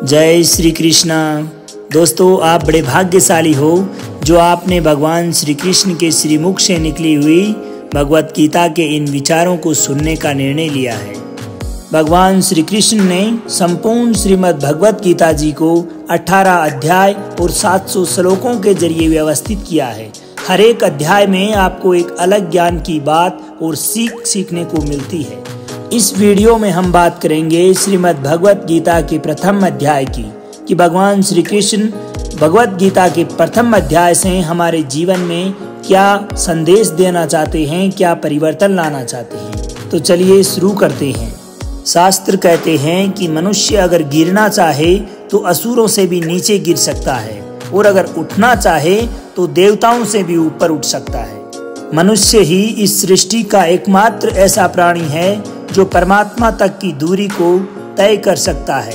जय श्री कृष्णा। दोस्तों, आप बड़े भाग्यशाली हो जो आपने भगवान श्री कृष्ण के श्रीमुख से निकली हुई भगवत गीता के इन विचारों को सुनने का निर्णय लिया है। भगवान श्री कृष्ण ने संपूर्ण श्रीमद् भगवत गीता जी को 18 अध्याय और 700 श्लोकों के जरिए व्यवस्थित किया है। हर एक अध्याय में आपको एक अलग ज्ञान की बात और सीख सीखने को मिलती है। इस वीडियो में हम बात करेंगे श्रीमद् भगवत गीता के प्रथम अध्याय की कि भगवान श्री कृष्ण भगवत गीता के प्रथम अध्याय से हमारे जीवन में क्या संदेश देना चाहते हैं, क्या परिवर्तन लाना चाहते हैं। तो चलिए शुरू करते हैं। शास्त्र कहते हैं कि मनुष्य अगर गिरना चाहे तो असुरों से भी नीचे गिर सकता है और अगर उठना चाहे तो देवताओं से भी ऊपर उठ सकता है। मनुष्य ही इस सृष्टि का एकमात्र ऐसा प्राणी है जो परमात्मा तक की दूरी को तय कर सकता है।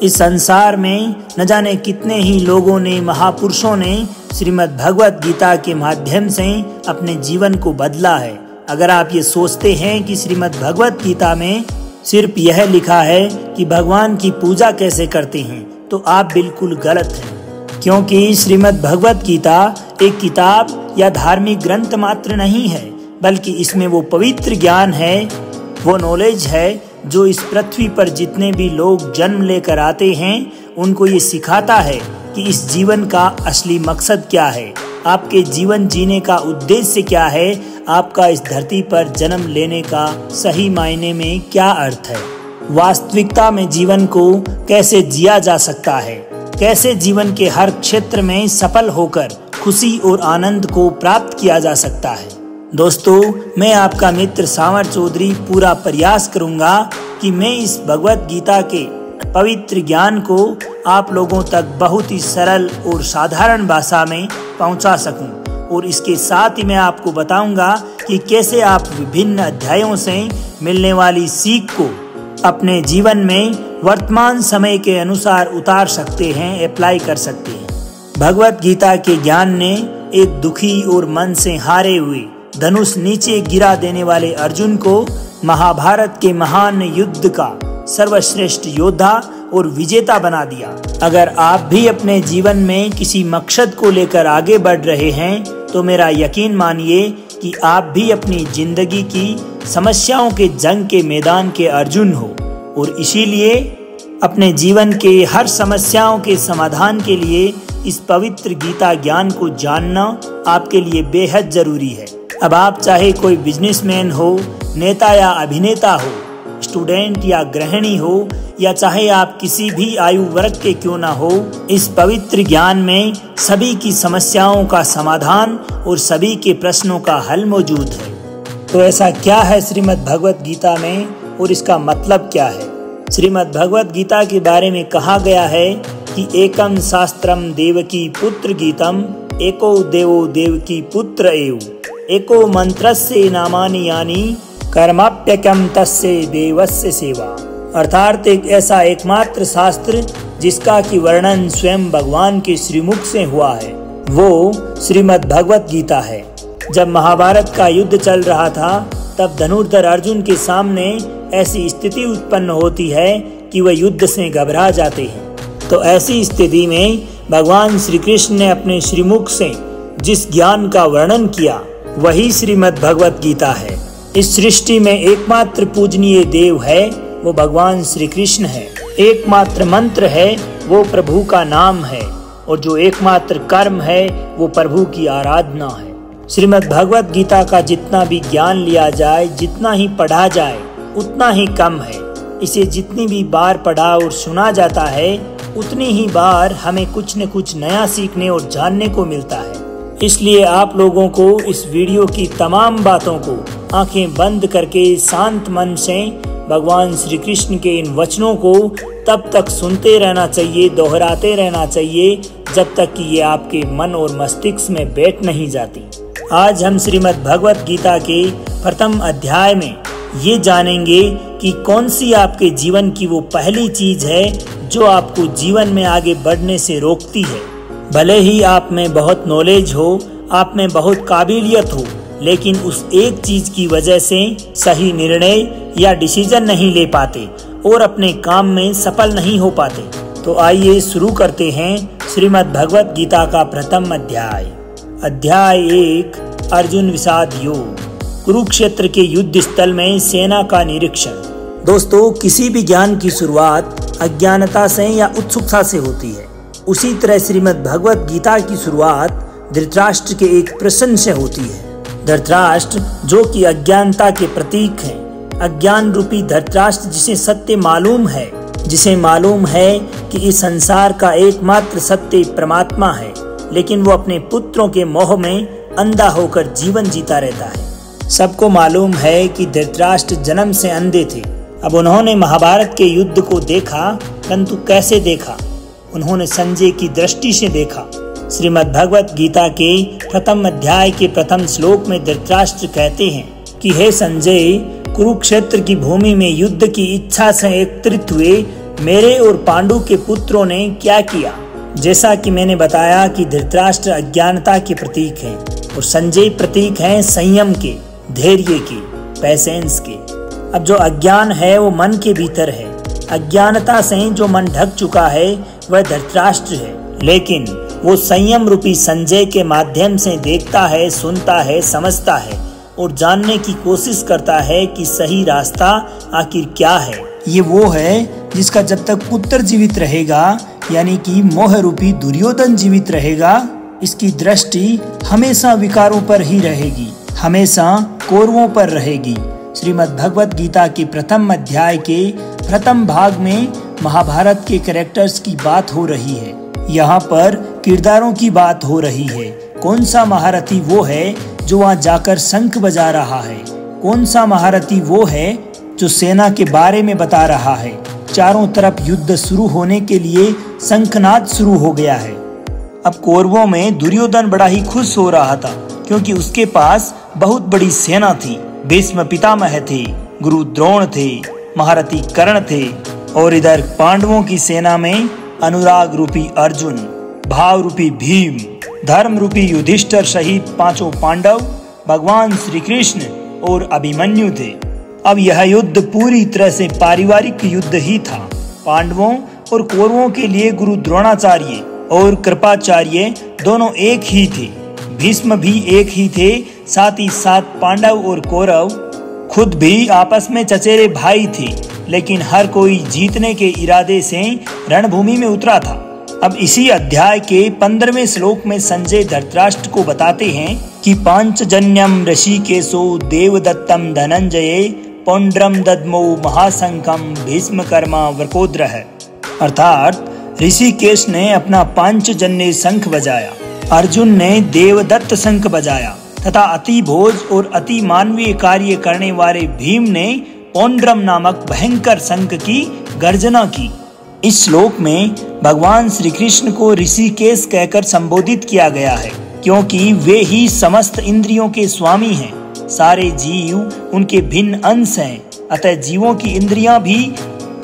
इस संसार में न जाने कितने ही लोगों ने, महापुरुषों ने श्रीमद् भगवत गीता के माध्यम से अपने जीवन को बदला है। अगर आप ये सोचते हैं कि श्रीमद् भगवत गीता में सिर्फ यह लिखा है कि भगवान की पूजा कैसे करते हैं, तो आप बिल्कुल गलत हैं। क्योंकि श्रीमद् भगवत गीता एक किताब या धार्मिक ग्रंथ मात्र नहीं है, बल्कि इसमें वो पवित्र ज्ञान है, वो नॉलेज है जो इस पृथ्वी पर जितने भी लोग जन्म लेकर आते हैं उनको ये सिखाता है कि इस जीवन का असली मकसद क्या है, आपके जीवन जीने का उद्देश्य क्या है, आपका इस धरती पर जन्म लेने का सही मायने में क्या अर्थ है, वास्तविकता में जीवन को कैसे जिया जा सकता है, कैसे जीवन के हर क्षेत्र में सफल होकर खुशी और आनंद को प्राप्त किया जा सकता है। दोस्तों, मैं आपका मित्र सावर चौधरी पूरा प्रयास करूंगा कि मैं इस भगवत गीता के पवित्र ज्ञान को आप लोगों तक बहुत ही सरल और साधारण भाषा में पहुंचा सकूं, और इसके साथ ही मैं आपको बताऊंगा कि कैसे आप विभिन्न अध्यायों से मिलने वाली सीख को अपने जीवन में वर्तमान समय के अनुसार उतार सकते हैं, अप्लाई कर सकते हैं। भगवत गीता के ज्ञान ने एक दुखी और मन से हारे हुए, धनुष नीचे गिरा देने वाले अर्जुन को महाभारत के महान युद्ध का सर्वश्रेष्ठ योद्धा और विजेता बना दिया। अगर आप भी अपने जीवन में किसी मकसद को लेकर आगे बढ़ रहे हैं तो मेरा यकीन मानिए कि आप भी अपनी जिंदगी की समस्याओं के जंग के मैदान के अर्जुन हो, और इसीलिए अपने जीवन के हर समस्याओं के समाधान के लिए इस पवित्र गीता ज्ञान को जानना आपके लिए बेहद जरूरी है। अब आप चाहे कोई बिजनेसमैन हो, नेता या अभिनेता हो, स्टूडेंट या गृहिणी हो, या चाहे आप किसी भी आयु वर्ग के क्यों ना हो, इस पवित्र ज्ञान में सभी की समस्याओं का समाधान और सभी के प्रश्नों का हल मौजूद है। तो ऐसा क्या है श्रीमद् भगवत गीता में और इसका मतलब क्या है? श्रीमद् भगवत गीता के बारे में कहा गया है कि एकम शास्त्रम देवकी पुत्र गीतम, एको देवो देवकी पुत्र एव, एको मंत्रस्य नामानि यानि कर्माप्यकम तस्य देवस्य सेवा। अर्थात एक ऐसा एकमात्र शास्त्र जिसका की वर्णन स्वयं भगवान के श्रीमुख से हुआ है, वो श्रीमद् भगवत गीता है। जब महाभारत का युद्ध चल रहा था तब धनुर्धर अर्जुन के सामने ऐसी स्थिति उत्पन्न होती है कि वह युद्ध से घबरा जाते हैं। तो ऐसी स्थिति में भगवान श्री कृष्ण ने अपने श्रीमुख से जिस ज्ञान का वर्णन किया वही श्रीमद् भगवत गीता है। इस सृष्टि में एकमात्र पूजनीय देव है वो भगवान श्री कृष्ण है, एकमात्र मंत्र है वो प्रभु का नाम है, और जो एकमात्र कर्म है वो प्रभु की आराधना है। श्रीमद् भगवत गीता का जितना भी ज्ञान लिया जाए, जितना ही पढ़ा जाए उतना ही कम है। इसे जितनी भी बार पढ़ा और सुना जाता है उतनी ही बार हमें कुछ न कुछ नया सीखने और जानने को मिलता है। इसलिए आप लोगों को इस वीडियो की तमाम बातों को आंखें बंद करके शांत मन से भगवान श्री कृष्ण के इन वचनों को तब तक सुनते रहना चाहिए, दोहराते रहना चाहिए जब तक कि ये आपके मन और मस्तिष्क में बैठ नहीं जाती। आज हम श्रीमद् भगवत गीता के प्रथम अध्याय में ये जानेंगे कि कौन सी आपके जीवन की वो पहली चीज है जो आपको जीवन में आगे बढ़ने से रोकती है। भले ही आप में बहुत नॉलेज हो, आप में बहुत काबिलियत हो, लेकिन उस एक चीज की वजह से सही निर्णय या डिसीजन नहीं ले पाते और अपने काम में सफल नहीं हो पाते। तो आइए शुरू करते हैं श्रीमद् भगवत गीता का प्रथम अध्याय। अध्याय 1 अर्जुन विषाद योग। कुरुक्षेत्र के युद्ध स्थल में सेना का निरीक्षण। दोस्तों, किसी भी ज्ञान की शुरुआत अज्ञानता से या उत्सुकता से होती है। उसी तरह श्रीमद् भगवत गीता की शुरुआत धृतराष्ट्र के एक प्रश्न से होती है। धृतराष्ट्र जो कि अज्ञानता के प्रतीक हैं, अज्ञान रूपी धृतराष्ट्र जिसे सत्य मालूम है, जिसे मालूम है कि इस संसार का एकमात्र सत्य परमात्मा है, लेकिन वो अपने पुत्रों के मोह में अंधा होकर जीवन जीता रहता है। सबको मालूम है कि धृतराष्ट्र जन्म से अंधे थे। अब उन्होंने महाभारत के युद्ध को देखा, परंतु कैसे देखा? उन्होंने संजय की दृष्टि से देखा। श्रीमद् भगवत गीता के प्रथम अध्याय के प्रथम श्लोक में धृतराष्ट्र कहते हैं कि हे संजय, कुरुक्षेत्र की भूमि में युद्ध की इच्छा से एकत्रित हुए मेरे और पांडु के पुत्रों ने क्या किया। जैसा कि मैंने बताया कि धृतराष्ट्र अज्ञानता के प्रतीक हैं और संजय प्रतीक हैं संयम के, धैर्य के, पैसेंस के। अब जो अज्ञान है वो मन के भीतर है। अज्ञानता से जो मन ढक चुका है वह धृतराष्ट्र है, लेकिन वो संयम रूपी संजय के माध्यम से देखता है, सुनता है, समझता है और जानने की कोशिश करता है कि सही रास्ता आखिर क्या है। ये वो है जिसका जब तक पुत्र जीवित रहेगा, यानी कि मोह रूपी दुर्योधन जीवित रहेगा, इसकी दृष्टि हमेशा विकारों पर ही रहेगी, हमेशा कौरवों पर रहेगी। श्रीमद् भगवत गीता के प्रथम अध्याय के प्रथम भाग में महाभारत के कैरेक्टर्स की बात हो रही है। यहाँ पर किरदारों की बात हो रही है। कौन सा महारथी वो है जो वहाँ जाकर शंख बजा रहा है? कौन सा महारथी वो है जो सेना के बारे में बता रहा है? चारों तरफ युद्ध शुरू होने के लिए शंखनाद शुरू हो गया है। अब कौरवों में दुर्योधन बड़ा ही खुश हो रहा था, क्योंकि उसके पास बहुत बड़ी सेना थी। भीष्म पितामह थे, गुरु द्रोण थे, महारथी कर्ण थे, और इधर पांडवों की सेना में अनुराग रूपी अर्जुन, भाव रूपी भीम, धर्म रूपी युधिष्ठिर सहित पांचों पांडव, भगवान श्री कृष्ण और अभिमन्यु थे। अब यह युद्ध पूरी तरह से पारिवारिक युद्ध ही था। पांडवों और कौरवों के लिए गुरु द्रोणाचार्य और कृपाचार्य दोनों एक ही थे। भीष्म भी एक ही थे, साथ ही साथ पांडव और कौरव खुद भी आपस में चचेरे भाई थे, लेकिन हर कोई जीतने के इरादे से रणभूमि में उतरा था। अब इसी अध्याय के 15वें श्लोक में संजय धृतराष्ट्र को बताते हैं कि पांचजन्यम ऋषिकेशो देवदत्तम धनंजय पौंड्रम दद्मो महाशंखम भीष्म कर्मा वृकोद्रः। अर्थात ऋषिकेश ने अपना पांचजन्य शंख बजाया, अर्जुन ने देवदत्त शंख बजाया तथा अति भोज और अति मानवीय कार्य करने वाले भीम ने पौंड्रम नामक भयंकर शंख की गर्जना की। इस श्लोक में भगवान श्री कृष्ण को ऋषिकेश कहकर संबोधित किया गया है, क्योंकि वे ही समस्त इंद्रियों के स्वामी हैं। सारे जीव उनके भिन्न अंश हैं, अतः जीवों की इंद्रियां भी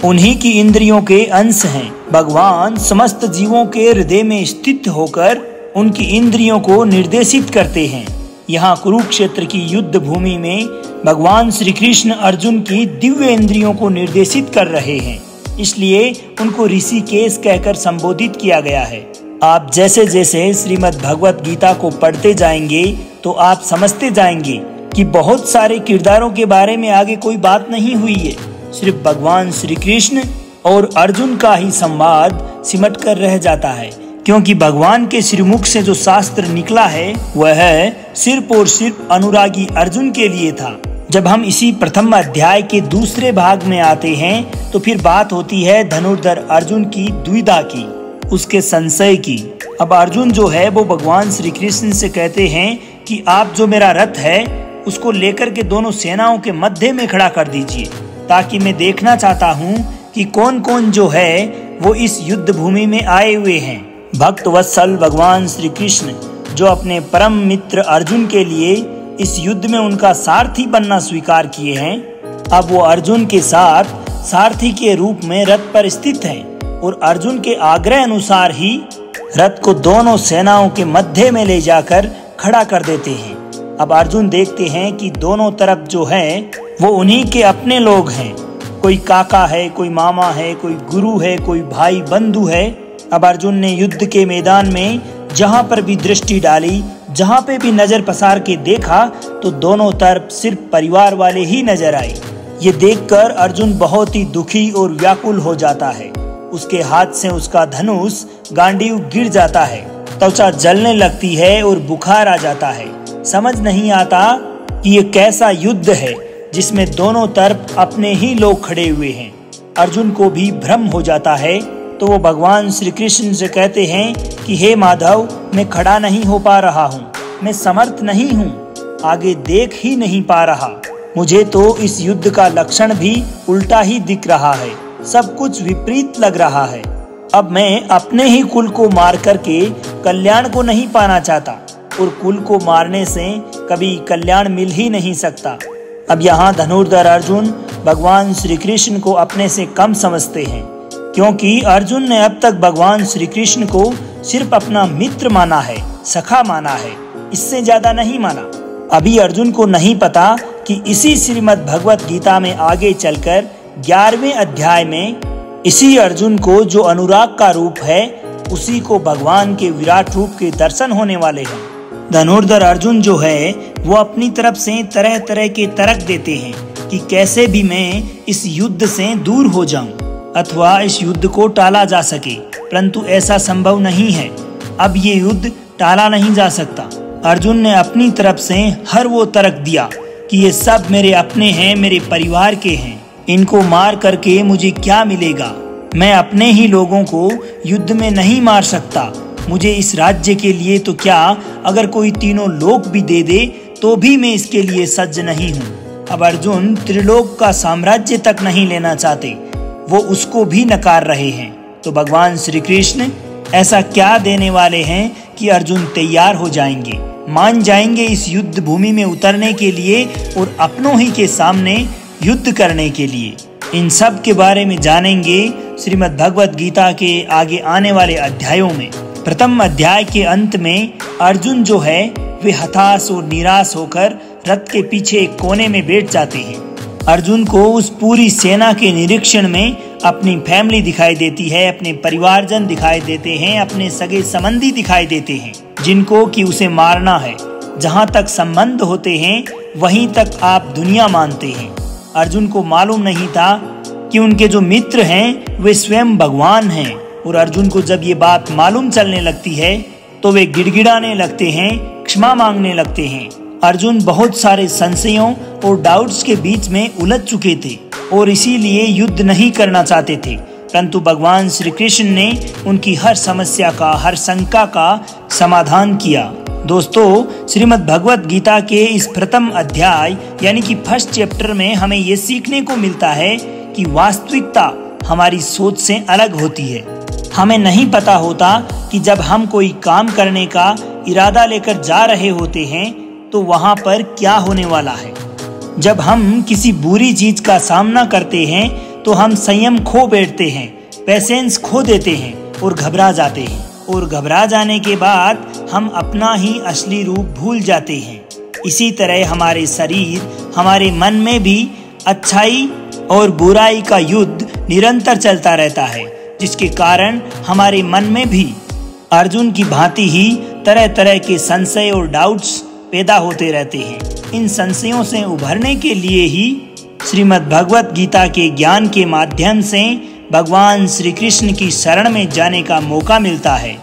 उन्हीं की इंद्रियों के अंश हैं। भगवान समस्त जीवों के हृदय में स्थित होकर उनकी इंद्रियों को निर्देशित करते हैं। यहाँ कुरुक्षेत्र की युद्ध भूमि में भगवान श्री कृष्ण अर्जुन की दिव्य इंद्रियों को निर्देशित कर रहे हैं, इसलिए उनको ऋषिकेश कहकर संबोधित किया गया है। आप जैसे जैसे श्रीमद् भगवत गीता को पढ़ते जाएंगे तो आप समझते जाएंगे कि बहुत सारे किरदारों के बारे में आगे कोई बात नहीं हुई है। सिर्फ भगवान श्री कृष्ण और अर्जुन का ही संवाद सिमट कर रह जाता है, क्योंकि भगवान के श्रीमुख से जो शास्त्र निकला है वह सिर्फ और सिर्फ अनुरागी अर्जुन के लिए था। जब हम इसी प्रथम अध्याय के दूसरे भाग में आते हैं तो फिर बात होती है धनुर्धर अर्जुन की दुविधा की, उसके संशय की। अब अर्जुन जो है वो भगवान श्री कृष्ण से कहते हैं कि आप जो मेरा रथ है उसको लेकर के दोनों सेनाओं के मध्य में खड़ा कर दीजिए, ताकि मैं देखना चाहता हूँ कि कौन कौन जो है वो इस युद्ध भूमि में आए हुए हैं। भक्त वत्सल भगवान श्री कृष्ण जो अपने परम मित्र अर्जुन के लिए इस युद्ध में उनका सारथी बनना स्वीकार किए हैं, अब वो अर्जुन के साथ सारथी के रूप में रथ पर स्थित हैं और अर्जुन के आग्रह अनुसार ही रथ को दोनों सेनाओं के मध्य में ले जाकर खड़ा कर देते हैं। अब अर्जुन देखते हैं कि दोनों तरफ जो है वो उन्हीं के अपने लोग हैं, कोई काका है, कोई मामा है, कोई गुरु है, कोई भाई बंधु है। अब अर्जुन ने युद्ध के मैदान में जहां पर भी दृष्टि डाली, जहां पे भी नजर पसार के देखा तो दोनों तरफ सिर्फ परिवार वाले ही नजर आए। ये देखकर अर्जुन बहुत ही दुखी और व्याकुल हो जाता है। उसके हाथ से उसका धनुष गांडीव गिर जाता है, त्वचा जलने लगती है और बुखार आ जाता है। समझ नहीं आता कि ये कैसा युद्ध है जिसमें दोनों तरफ अपने ही लोग खड़े हुए हैं। अर्जुन को भी भ्रम हो जाता है तो वो भगवान श्री कृष्ण से कहते हैं कि हे माधव, मैं खड़ा नहीं हो पा रहा हूँ, मैं समर्थ नहीं हूँ, आगे देख ही नहीं पा रहा। मुझे तो इस युद्ध का लक्षण भी उल्टा ही दिख रहा है, सब कुछ विपरीत लग रहा है। अब मैं अपने ही कुल को मार करके कल्याण को नहीं पाना चाहता और कुल को मारने से कभी कल्याण मिल ही नहीं सकता। अब यहाँ धनुर्धर अर्जुन भगवान श्री कृष्ण को अपने से कम समझते हैं, क्योंकि अर्जुन ने अब तक भगवान श्री कृष्ण को सिर्फ अपना मित्र माना है, सखा माना है, इससे ज्यादा नहीं माना। अभी अर्जुन को नहीं पता कि इसी श्रीमद् भगवत गीता में आगे चलकर 11वें अध्याय में इसी अर्जुन को जो अनुराग का रूप है, उसी को भगवान के विराट रूप के दर्शन होने वाले हैं। धनुर्धर अर्जुन जो है वो अपनी तरफ से तरह तरह के तर्क देते हैं कि कैसे भी मैं इस युद्ध से दूर हो जाऊं अथवा इस युद्ध को टाला जा सके, परंतु ऐसा संभव नहीं है। अब ये युद्ध टाला नहीं जा सकता। अर्जुन ने अपनी तरफ से हर वो तर्क दिया कि ये सब मेरे अपने हैं, मेरे परिवार के हैं, इनको मार करके मुझे क्या मिलेगा, मैं अपने ही लोगों को युद्ध में नहीं मार सकता, मुझे इस राज्य के लिए तो क्या अगर कोई तीनों लोक भी दे दे तो भी मैं इसके लिए सज्ज नहीं हूँ। अब अर्जुन त्रिलोक का साम्राज्य तक नहीं लेना चाहते, वो उसको भी नकार रहे हैं। तो भगवान श्री कृष्ण ऐसा क्या देने वाले हैं कि अर्जुन तैयार हो जाएंगे, मान जाएंगे इस युद्ध भूमि में उतरने के लिए और अपनों ही के सामने युद्ध करने के लिए। इन सब के बारे में जानेंगे श्रीमद् भगवत गीता के आगे आने वाले अध्यायों में। प्रथम अध्याय के अंत में अर्जुन जो है वे हताश और निराश होकर रथ के पीछे एक कोने में बैठ जाते हैं। अर्जुन को उस पूरी सेना के निरीक्षण में अपनी फैमिली दिखाई देती है, अपने परिवारजन दिखाई देते हैं, अपने सगे संबंधी दिखाई देते हैं, जिनको कि उसे मारना है। जहां तक संबंध होते हैं वहीं तक आप दुनिया मानते हैं। अर्जुन को मालूम नहीं था कि उनके जो मित्र हैं वे स्वयं भगवान हैं। और अर्जुन को जब ये बात मालूम चलने लगती है तो वे गिड़गिड़ाने लगते हैं, क्षमा मांगने लगते हैं। अर्जुन बहुत सारे संशयों और डाउट्स के बीच में उलझ चुके थे और इसीलिए युद्ध नहीं करना चाहते थे, परंतु भगवान श्री कृष्ण ने उनकी हर समस्या का, हर शंका का समाधान किया। दोस्तों, श्रीमद् भगवत गीता के इस प्रथम अध्याय यानी कि फर्स्ट चैप्टर में हमें ये सीखने को मिलता है कि वास्तविकता हमारी सोच से अलग होती है। हमें नहीं पता होता कि जब हम कोई काम करने का इरादा लेकर जा रहे होते हैं तो वहां पर क्या होने वाला है। जब हम किसी बुरी चीज का सामना करते हैं तो हम संयम खो बैठते हैं, पेशेंस खो देते हैं और घबरा जाते हैं। और घबरा जाने के बाद हम अपना ही असली रूप भूल जाते हैं। इसी तरह हमारे शरीर, हमारे मन में भी अच्छाई और बुराई का युद्ध निरंतर चलता रहता है, जिसके कारण हमारे मन में भी अर्जुन की भांति ही तरह तरह के संशय और डाउट्स पैदा होते रहते हैं। इन संशयों से उभरने के लिए ही श्रीमद् भगवत गीता के ज्ञान के माध्यम से भगवान श्री कृष्ण की शरण में जाने का मौका मिलता है।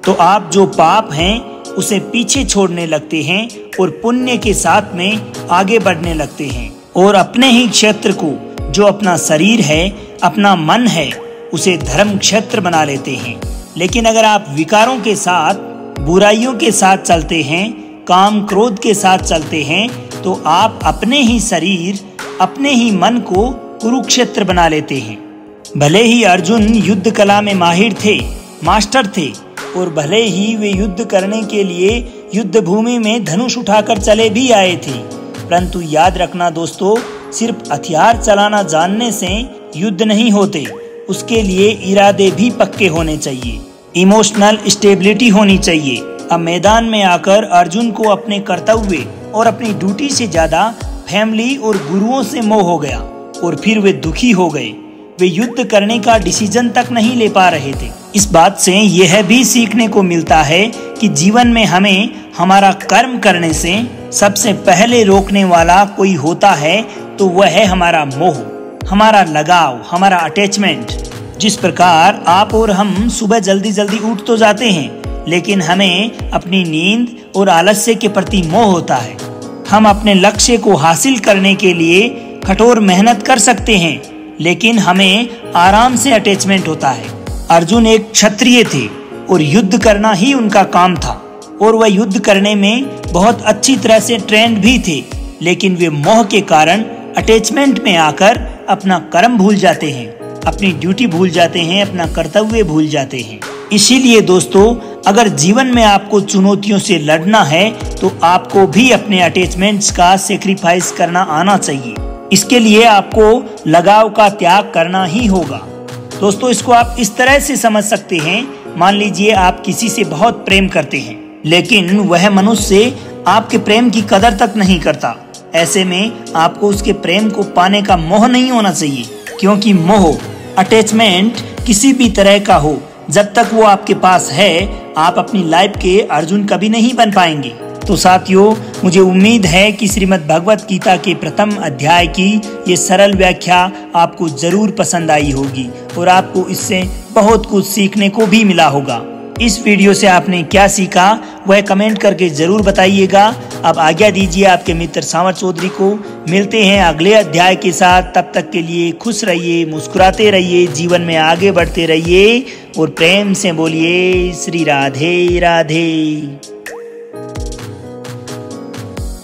तो आप जो पाप हैं उसे पीछे छोड़ने लगते हैं और पुण्य के साथ में आगे बढ़ने लगते हैं और अपने ही क्षेत्र को, जो अपना शरीर है, अपना मन है, उसे धर्म क्षेत्र बना लेते हैं। लेकिन अगर आप विकारों के साथ, बुराइयों के साथ चलते हैं, काम क्रोध के साथ चलते हैं, तो आप अपने ही शरीर, अपने ही मन को कुरुक्षेत्र बना लेते हैं। भले ही अर्जुन युद्ध कला में माहिर थे, मास्टर थे, और भले ही वे युद्ध करने के लिए युद्ध भूमि में धनुष उठाकर चले भी आए थे, परंतु याद रखना दोस्तों, सिर्फ हथियार चलाना जानने से युद्ध नहीं होते, उसके लिए इरादे भी पक्के होने चाहिए, इमोशनल स्टेबिलिटी होनी चाहिए। अब मैदान में आकर अर्जुन को अपने कर्तव्य और अपनी ड्यूटी से ज्यादा फैमिली और गुरुओं से मोह हो गया और फिर वे दुखी हो गए। वे युद्ध करने का डिसीजन तक नहीं ले पा रहे थे। इस बात से यह भी सीखने को मिलता है कि जीवन में हमें हमारा कर्म करने से सबसे पहले रोकने वाला कोई होता है तो वह है हमारा मोह, हमारा लगाव, हमारा अटैचमेंट। जिस प्रकार आप और हम सुबह जल्दी जल्दी उठ तो जाते हैं, लेकिन हमें अपनी नींद और आलस्य के प्रति मोह होता है। हम अपने लक्ष्य को हासिल करने के लिए कठोर मेहनत कर सकते हैं, लेकिन हमें आराम से अटैचमेंट होता है। अर्जुन एक क्षत्रिय थे और युद्ध करना ही उनका काम था, और वह युद्ध करने में बहुत अच्छी तरह से ट्रेंड भी थे, लेकिन वे मोह के कारण अटैचमेंट में आकर अपना कर्म भूल जाते हैं, अपनी ड्यूटी भूल जाते हैं, अपना कर्तव्य भूल जाते हैं। इसीलिए दोस्तों, अगर जीवन में आपको चुनौतियों से लड़ना है तो आपको भी अपने अटैचमेंट्स का सेक्रीफाइस करना आना चाहिए। इसके लिए आपको लगाव का त्याग करना ही होगा। दोस्तों, इसको आप इस तरह से समझ सकते हैं, मान लीजिए आप किसी से बहुत प्रेम करते हैं, लेकिन वह मनुष्य आपके प्रेम की कदर तक नहीं करता। ऐसे में आपको उसके प्रेम को पाने का मोह नहीं होना चाहिए, क्योंकि मोह, अटैचमेंट किसी भी तरह का हो, जब तक वो आपके पास है, आप अपनी लाइफ के अर्जुन कभी नहीं बन पाएंगे। तो साथियों, मुझे उम्मीद है कि श्रीमद् भगवत गीता के प्रथम अध्याय की ये सरल व्याख्या आपको जरूर पसंद आई होगी और आपको इससे बहुत कुछ सीखने को भी मिला होगा। इस वीडियो से आपने क्या सीखा वह कमेंट करके जरूर बताइएगा। अब आज्ञा दीजिए आपके मित्र सांवर चौधरी को। मिलते हैं अगले अध्याय के साथ। तब तक के लिए खुश रहिए, मुस्कुराते रहिए, जीवन में आगे बढ़ते रहिए और प्रेम से बोलिए श्री राधे राधे।